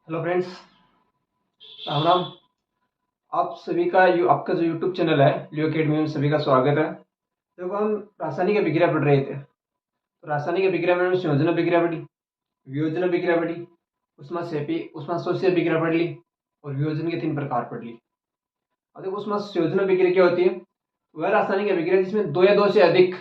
Hello friends, Ram Ram. आप सभी का आपका जो यूट्यूब चैनल है लियो अकेडमी में सभी का स्वागत है। देखो, हम रासायनिक अभिक्रिया पढ़ रहे थे। तो रासायनिक अभिक्रिया में हमने संयोजन अभिक्रिया पढ़ी, वियोजन अभिक्रिया पढ़ी, उष्मा शोषी अभिक्रिया पढ़ ली और वियोजन के 3 प्रकार पढ़ ली। अब देखो, उष्मा संयोजन अभिक्रिया क्या होती है? वह रासायनिक अभिक्रिया जिसमें दो या दो से अधिक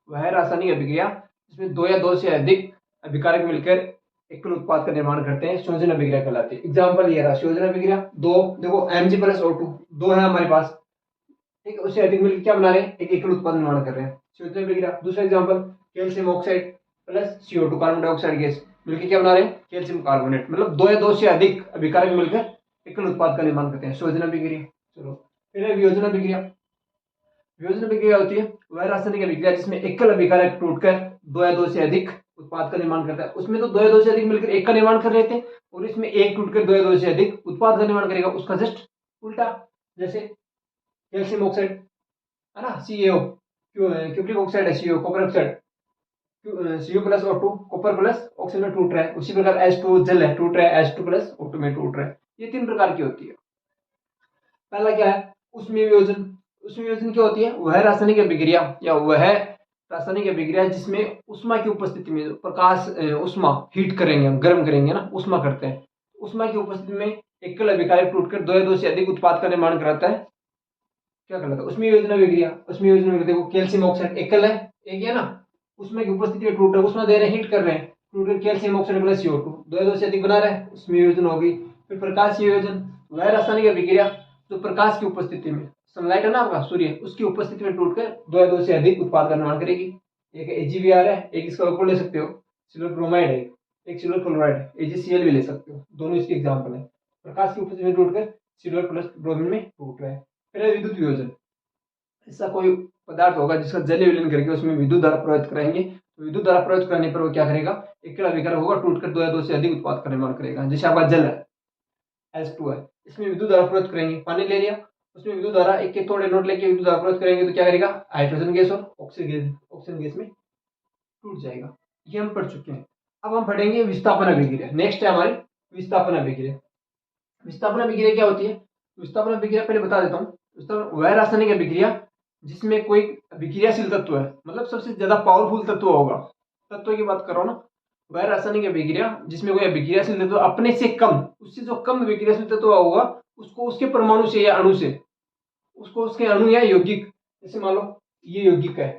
वह रासायनिक अभिक्रिया जिसमें दो या दो से अधिक अभिकारक मिलकर एकल उत्पाद का निर्माण करते हैं, संयोजन अभिक्रिया कहलाती है। एग्जाम्पल ये रहा संयोजन अभिक्रिया। दो, देखो Mg प्लस O2 दो है हमारे पास, ठीक है। उससे अधिक मिलकर क्या बना रहे हैं? एक एकल उत्पाद निर्माण कर रहे हैं, संयोजन अभिक्रिया। दूसरा example, calcium oxide plus CO2 carbon dioxide gas मिलकर क्या बना रहे हैं? Calcium carbonate. मतलब दो या दो से अधिक अभिकारक मिलकर एकल उत्पाद का निर्माण करते हैं, संयोजन अभिक्रिया। चलो, फिर है वियोजन अभिक्रिया। वियोजन अभिक्रिया होती है वह रासायनिक अभिक्रिया जिसमें एकल अभिकारक टूटकर दो या दो से अधिक उत्पाद का निर्माण करता है। उसमें तो दो या दो से अधिक मिलकर एक का निर्माण कर रहे थे, और इसमें एक टूटकर दो या दो से अधिक उत्पाद का निर्माण करेगा, उसका जस्ट उल्टा। जैसे कैल्शियम ऑक्साइड है ना, CaO, क्यूप्रिक ऑक्साइड है, CO copper oxide, CO plus O2 copper plus oxygen में टूट रहा है। उसी प्रकार H2 जल है, टूट रहा है, H2 प्लस O2 में टूट रहा है। ये 3 प्रकार की होती है। पहला क्या है? उष्मीय वियोजन। उष्मीय वियोजन क्या होती है? वह रासायनिक अभिक्रिया या वह रासायनिक अभिक्रिया जिसमें उष्मा की उपस्थिति में प्रकाश उष्मा हीट करेंगे, हम गर्म करेंगे ना, उष्मा करते हैं। उष्मा की उपस्थिति में एकल अभिकारक टूटकर दो या दो से अधिक उत्पाद का निर्माण कराता है, क्या कहलाता है? उष्मीय वियोजन अभिक्रिया। उष्मीय वियोजन अभिक्रिया देखो, कैल्शियम ऑक्साइड एकल है, एक है ना, उष्मा की उपस्थिति में टूट रहा है, उष्मा दे रहे हैं, हीट कर रहे हैं, टूटकर कैल्शियम ऑक्साइड प्लस CO2 दो या दो से अधिक बना रहा है, उष्मीय वियोजन होगी। फिर प्रकाशीय वियोजन, वह रासायनिक अभिक्रिया जो प्रकाश की उपस्थिति में, सनलाइट है ना आपका सूर्य, उसकी उपस्थिति में टूटकर दो या दो से अधिक उत्पाद का निर्माण करेगी। एक AgBr है, एक इसका ऊपर ले सकते हो सिल्वर ब्रोमाइड है, एक सिल्वर क्लोराइड है, AgCl भी ले सकते हो, दोनों इसके एग्जाम्पल है। प्रकाश की उपस्थिति में टूटकर सिल्वर प्लस ब्रोमीन में टूट रहा है। फिर है विद्युत वियोजन। ऐसा कोई पदार्थ होगा जिसका जलीय विलयन करके उसमें विद्युत धारा प्रवाहित कराएंगे, तो विद्युत धारा प्रवाहित कराने पर वो क्या करेगा? एकल अभिकारक होगा, टूटकर दो या दो से अधिक उत्पाद का निर्माण करेगा। जैसे आपका जल है, H2 है, इसमें विद्युत धारा प्रवाहित करेंगे, पानी ले लिया, उसमें विद्युत धारा एक के थोड़े नोट लेके विद्युत धारा प्रवाहित करेंगे तो क्या करेगा? हाइड्रोजन गैस और ऑक्सीजन गैस में टूट जाएगा। ये हम पढ़ चुके हैं। अब हम पढ़ेंगे विस्थापन अभिक्रिया। नेक्स्ट है हमारी विस्थापन अभिक्रिया। विस्थापन अभिक्रिया क्या होती है? विस्थापन अभिक्रिया पहले बता देता हूँ। विस्थापन वह रासायनिक अभिक्रिया जिसमें कोई अभिक्रियाशील तत्व है, मतलब सबसे ज्यादा पावरफुल तत्व होगा, तत्व की बात कर रहा हूँ ना। वह रासायनिक अभिक्रिया जिसमें कोई अभिक्रियाशील तत्व अपने से कम, उससे जो कम अभिक्रियाशील तत्व होगा उसको उसके परमाणु से या अणु से, उसको उसके अणु या यौगिक, जैसे मान लो ये यौगिक है,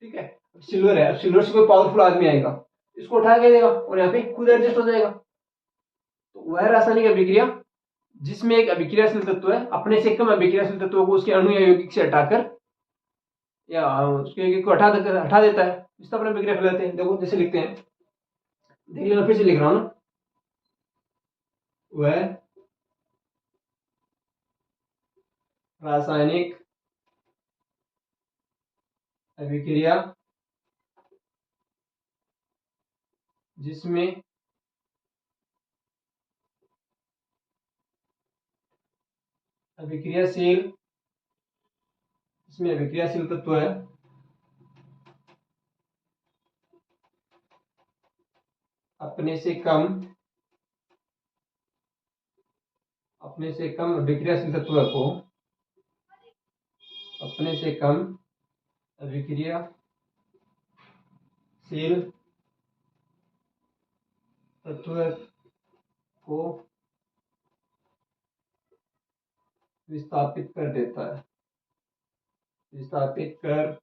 ठीक है, सिल्वर है, सिल्वर से कोई पावरफुल आदमी आएगा, इसको उठा के देगा और यहाँ पे खुद एडजस्ट हो जाएगा। तो वह रासायनिक अभिक्रिया जिसमें एक अभिक्रियाशील तत्व है अपने से कम अभिक्रियाशील तत्वों को उसके अणु या यौगिक से हटाकर या उसके यौगिक को हटा देता है, विस्थापन अभिक्रिया कहलाते हैं। देखो जैसे लिखते हैं, देख लेना, फिर से लिख रहा हूं ना। वह रासायनिक अभिक्रिया जिसमें अभिक्रियाशील जिसमें अभिक्रियाशील तत्व है अपने से कम अभिक्रियाशील तत्व को अपने से कम अभिक्रियाशील तत्व को विस्थापित कर देता है, विस्थापित कर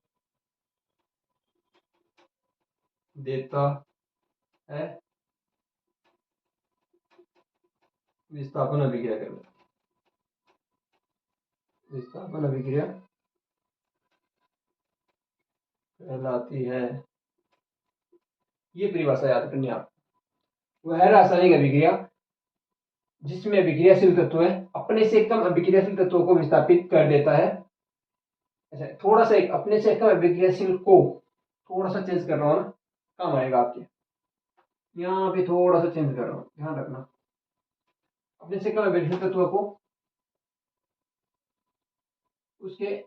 देता है, विस्थापन अभिक्रिया कहलाती है। विस्थापन अभिक्रिया कहलाती है। ये परिभाषा याद करनी है आप। वह रासायनिक अभिक्रिया जिसमें अभिक्रियाशील तत्व है अपने से कम अभिक्रियाशील तत्वों को विस्थापित कर देता है। अच्छा, थोड़ा सा एक अपने से कम अभिक्रियाशील को थोड़ा सा चेंज कर रहा हूँ ना, काम आएगा आपके। यहाँ पे थोड़ा सा चेंज कर रहा हूँ, ध्यान रखना। अपने से कम अभिक्रियाशील तत्व को उसके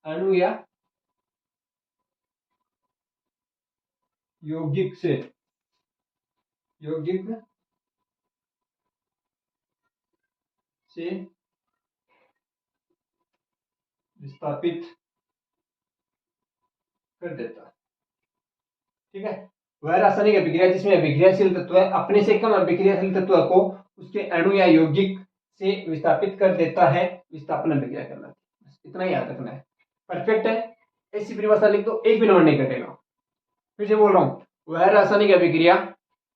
अणु या यौगिक से यौगिक से विस्थापित कर देता है। ठीक है, वह रासायनिक अभिक्रिया जिसमें अभिक्रियाशील तत्व अपने से कम अभिक्रियाशील तत्व को उसके अणु या यौगिक से विस्थापित कर देता है, विस्थापन अभिक्रिया कहलाती है। इतना ही याद रखना है, परफेक्ट है। ऐसी परिभाषा लिख दो, एक भी नंबर नहीं कटेगा। फिर से बोल रहा हूँ, वह रासायनिक अभिक्रिया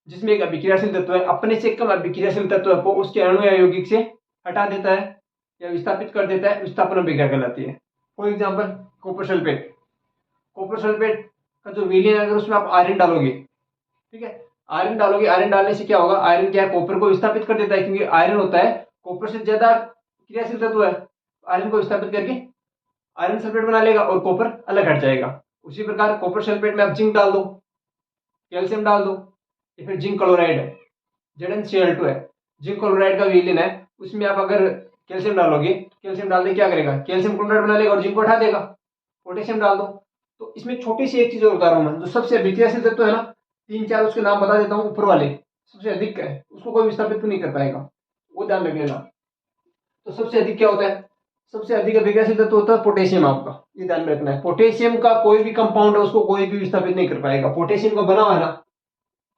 जिसमें एक अभिक्रियाशील तत्व है अपने से कम अभिक्रियाशील तत्व को उसके अणु या यौगिक से हटा देता है या विस्थापित कर देता है, विस्थापन अभिक्रिया कहलाती है। For example copper sulphate, copper sulphate का जो विलयन अगर उसमें आप आयरन डालोगे, ठीक है, आयरन डालोगे, आयरन डालने से क्या होगा, आयरन क्या है, कॉपर को विस्थापित कर देता है, क्योंकि आयरन होता है कॉपर से ज्यादा क्रियाशील तत्व है, आयरन को विस्थापित करके आयरन सल्फेट बना लेगा और कॉपर अलग हट जाएगा। उसी प्रकार कॉपर सल्फेट में आप जिंक डाल दो, कैल्शियम डाल दो, या फिर जिंक क्लोराइड है, ZnCl2 है, जिंक क्लोराइड का विलयन है, उसमें आप अगर कैल्शियम डालोगे, कैल्शियम डाल दे क्या करेगा, कैल्शियम क्लोराइड बना लेगा और जिंक को हटा देगा। पोटेशियम डाल दो। तो इसमें छोटी सी एक चीज और बता रहा हूं मैं, जो सबसे अभिक्रियाशील तत्व है ना, 3-4 उसके नाम बता देता हूँ, ऊपर वाले सबसे अधिक है, उसको कोई विस्थापित नहीं कर पाएगा, वो ध्यान रखिएगा। तो सबसे अधिक क्या होता है, सबसे अधिक अभिक्रियाशील तत्व होता है पोटेशियम, आपका ये ध्यान में रखना है। पोटेशियम का कोई भी कंपाउंड है उसको कोई भी विस्थापित नहीं कर पाएगा। पोटेशियम का बना हुआ है ना,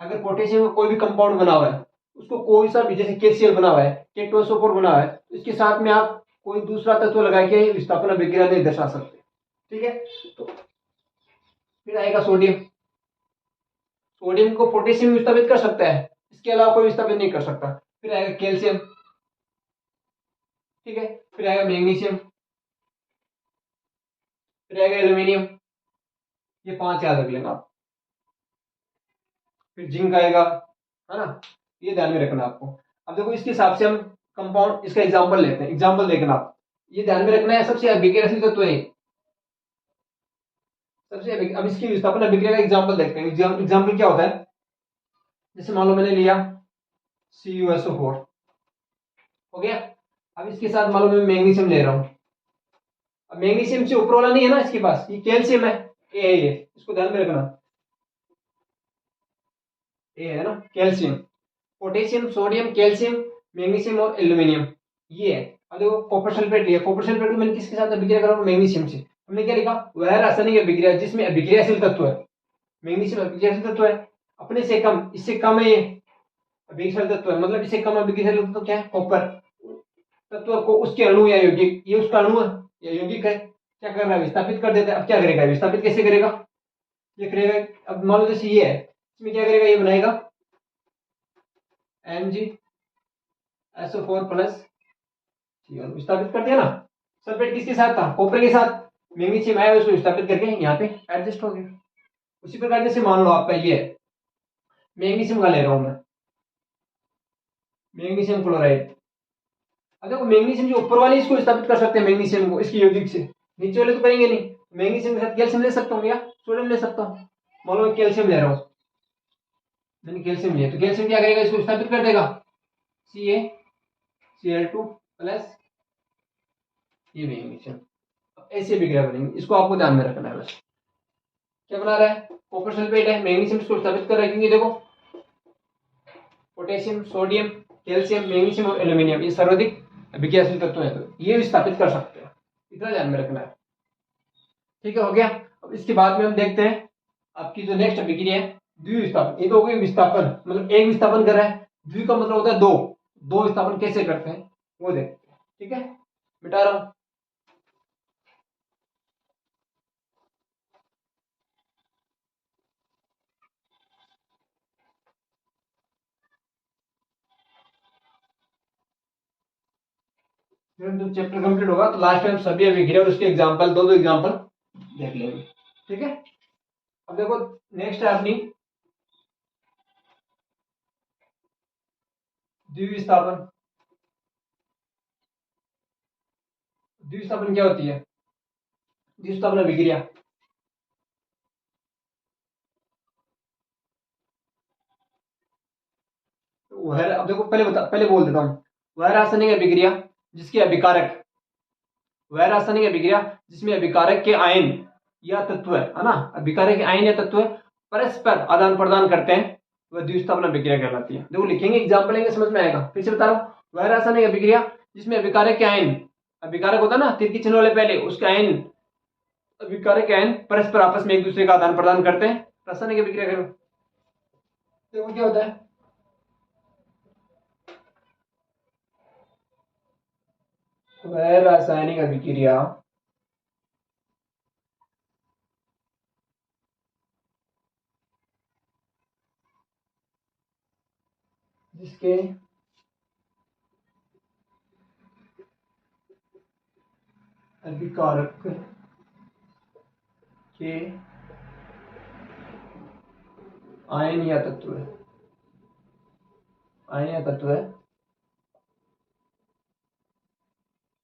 अगर पोटेशियम का कोई भी कंपाउंड बना हुआ है उसको कोई सा भी, जैसे KCl बना हुआ है, K2SO4 बना हुआ है, तो इसके साथ में आप कोई दूसरा तत्व लगा के विस्थापन अभिक्रिया नहीं दर्शा सकते। ठीक है, तो फिर आएगा सोडियम, सोडियम को पोटेशियम विस्थापित कर सकता है, इसके अलावा कोई विस्थापित नहीं कर सकता। फिर आएगा कैल्शियम, ठीक है, फिर आएगा मैग्नीशियम, फिर आएगा एल्यूमिनियम, ये 5 याद रख लेना आप। फिर जिंक आएगा, है ना, ये ध्यान में रखना आपको। अब देखो इसके हिसाब से हम कंपाउंड, इसका एग्जांपल लेते हैं, एग्जांपल देखना आप, ये ध्यान में रखना है, सबसे अभिक्रियाशील तत्व है सबसे अब इसकी विस्थापन अभिक्रिया का एग्जांपल देखते हैं। एग्जांपल क्या होता है, जैसे मान लो मैंने लिया CuSO4 हो गया, अब इसके साथ मान लो मैं मैग्नीशियम ले रहा हूं, अब मैग्नीशियम से ऊपर वाला नहीं है ना इसके पास, ये कैल्शियम है, ये इसको ध्यान में रखना, ये है ना calcium, potassium, sodium, calcium, magnesium और एल्यूमिनियम, ये है। अब देखो कॉपर सल्फेट लिया, कॉपर सल्फेट को मैंने किसके साथ अभिक्रिया करा, मैग्नीशियम से। हमने क्या लिखा, वह रासायनिक अभिक्रिया जिसमें अभिक्रियाशील तत्व है, मैग्नीशियम अभिक्रियाशील तत्व है, अपने से कम, इससे कम है, ये अभिक्रियाशील तत्व है, मतलब इससे कम अभिक्रियाशील तत्व क्या है, कॉपर तत्व को उसके अणु या यौगिक, ये उसका अणु है या यौगिक है, क्या कर रहा है, विस्थापित कर देता है। अब क्या करेगा, विस्थापित कैसे करेगा, ये करेगा, अब मान लो जैसे ये है, इसमें क्या करेगा, ये बनाएगा MgSO4 प्लस, विस्थापित कर दिया ना। सल्फेट किसके साथ था, कॉपर के साथ, मैग्नीशियम आया उसको विस्थापित करके यहाँ पे एडजस्ट हो गया। उसी प्रकार जैसे मान लो आपका ये है, मैग्नीशियम का ले रहा हूं मैं, मैग्नीशियम क्लोराइड। अब देखो मैग्नीशियम जो ऊपर वाली इसको विस्थापित कर सकते हैं, मैग्नीशियम को इसकी यौगिक से, नीचे वाले तो करेंगे नहीं। मैग्नीशियम के साथ कैल्शियम ले सकता हूँ या सोडियम ले सकता हूँ। मान लो मैं कैल्शियम ले रहा हूँ, मैंने कैल्शियम लिया, तो कैल्शियम क्या करेगा, इसको विस्थापित कर देगा, CaCl2 प्लस ये मैग्नीशियम, ऐसे विक्रिया बनेंगे, इसको आपको ध्यान में रखना है। बस क्या बना रहा है, कॉपर सल्फेट है, मैग्नीशियम इसको विस्थापित कर रहा है, क्योंकि देखो पोटेशियम, सोडियम, कैल्शियम, मैग्नीशियम और एल्यूमिनियम ये सर्वाधिक अभिक्रियाशील तत्व है, तो ये विस्थापित कर सकते हैं, इतना ध्यान में रखना है। ठीक है, हो गया। अब इसके बाद में हम देखते हैं आपकी जो नेक्स्ट अभिक्रिया है द्विविस्थापन। ये तो हो गई विस्थापन, मतलब एक विस्थापन कर रहा है, द्वि का मतलब होता है दो, दो विस्थापन कैसे करते हैं वो देखते हैं। ठीक है, मिटा रहा हूं। जब चैप्टर कंप्लीट होगा तो लास्ट टाइम सभी अभिक्रिया और उसके एग्जांपल, दो एग्जांपल देख लेंगे। ठीक है, अब देखो नेक्स्ट है अपनी द्विविस्थापन। द्विविस्थापन क्या होती है, द्विविस्थापन अभिक्रिया वह, अब देखो पहले बोल देता हूं, वह रासायनिक अभिक्रिया जिसके अभिकारक, वह रासायनिक अभिक्रिया जिसमें अभिकारक के आयन या तत्व है ना, अभिकारक के आयन या तत्व परस्पर आदान प्रदान करते हैं, वह द्विस्थापन अभिक्रिया कहलाती है। देखो लिखेंगे, एग्जाम्पल लेंगे, समझ में आएगा। फिर से बता रहा हूँ, वह रासायनिक अभिक्रिया जिसमें अभिकारक के आयन, अभिकारक होता है ना तीर की चिन्ह वाले पहले, उसका आयन, अभिकारक के आयन परस्पर आपस में एक दूसरे का आदान प्रदान करते हैं, रासायनिक अभिक्रिया करो। देखो क्या होता है, वह रासायनिक अभिक्रिया जिसके अभिकारक के आयन या तत्व है, आयन या तत्व है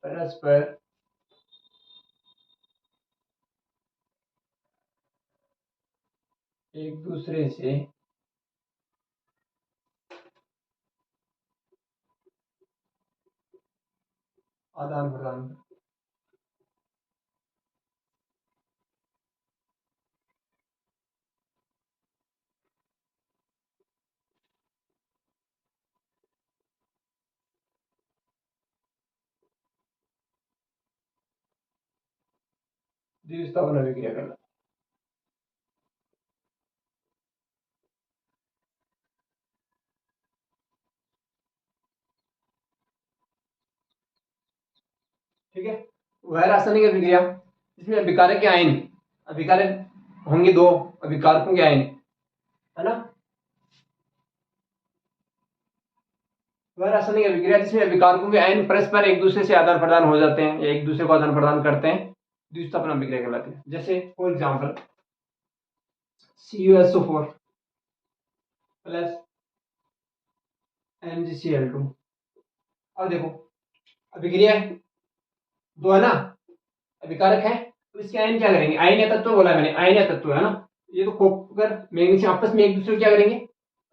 परस्पर एक दूसरे से आदान प्रदान, द्विस्थापन अभिक्रिया करना। ठीक है, वह रासायनिक अभिक्रिया जिसमें अभिकारक के आयन, अभिकारक होंगे दो, अभिकारकों के आयन, है ना, वह रासायनिक अभिक्रिया जिसमें अभिकारकों के आयन परस्पर एक दूसरे से आदान प्रदान हो जाते हैं या एक दूसरे को आदान प्रदान करते हैं, द्विस्थापन अभिक्रिया कहलाती है। जैसे for example CuSO4 plus MgCl2। अब देखो अभिक्रिया दो है ना, अभिकारक है, तो इसके आयन क्या करेंगे, आयन या तत्व बोला मैंने, आयन या तत्व है ना, ये तो कॉपर मैग्नीशियम आपस में एक दूसरे को क्या करेंगे,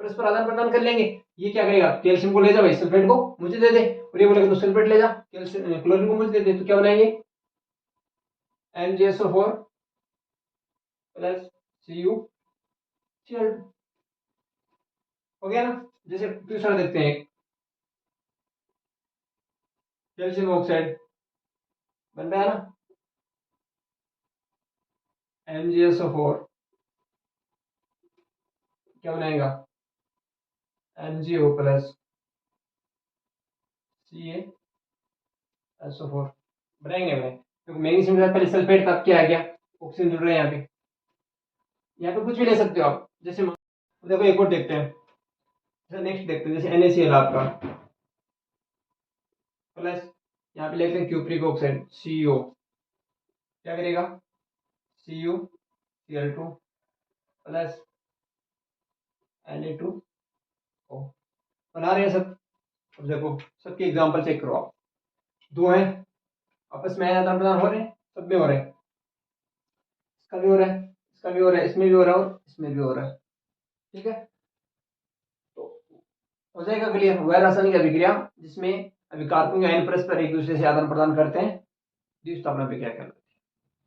परस्पर आदान प्रदान कर लेंगे। ये क्या करेगा, कैल्शियम को ले जा भाई, सल्फेट को मुझे दे दे, और ये बोलेगा तो सल्फेट ले जा, कैल्शियम क्लोरीन को मुझे दे दे, तो क्या बनाएंगे MgSO4 प्लस CuCl2। हो गया ना। जैसे दूसरा देखते हैं, कैल्शियम ऑक्साइड बन रहा है ना, MgSO4 क्या बनाएगा MgO प्लस CaSO4 बनाएंगे भाई। तो मैग्नीशियम के साथ पहले सल्फेट, तब क्या आ गया, ऑक्सीजन जुड़ रहे हैं यहाँ पे कुछ भी ले सकते हो आप। जैसे देखो एक और देखते हैं, नेक्स्ट देखते हैं, जैसे NaCl आपका प्लस यहाँ पे लेते हैं क्यूप्रिक ऑक्साइड CO, क्या करेगा CuCl2 प्लस Na2O, बना रहे हैं सब। अब देखो सबके एग्जांपल चेक करो आप, दो हैं आपस में आदान प्रदान हो रहे हैं, सब में हो रहे हैं, इसका भी हो रहा है, इसका भी हो रहा है, इसमें भी हो रहा है और इसमें भी हो रहा है। ठीक है, तो हो जाएगा क्लियर। वह रासायनिक अभिक्रिया जिसमें अभिकारकों के आयन परस्पर एक दूसरे से आदान प्रदान करते हैं, द्विस्थापन अभिक्रिया कहलाती है।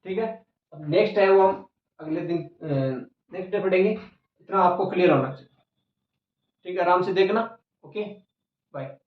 ठीक है, अब नेक्स्ट है वो हम अगले दिन नेक्स्ट डे पढ़ेंगे। इतना आपको क्लियर होना चाहिए। ठीक है, आराम से देखना। Okay, bye.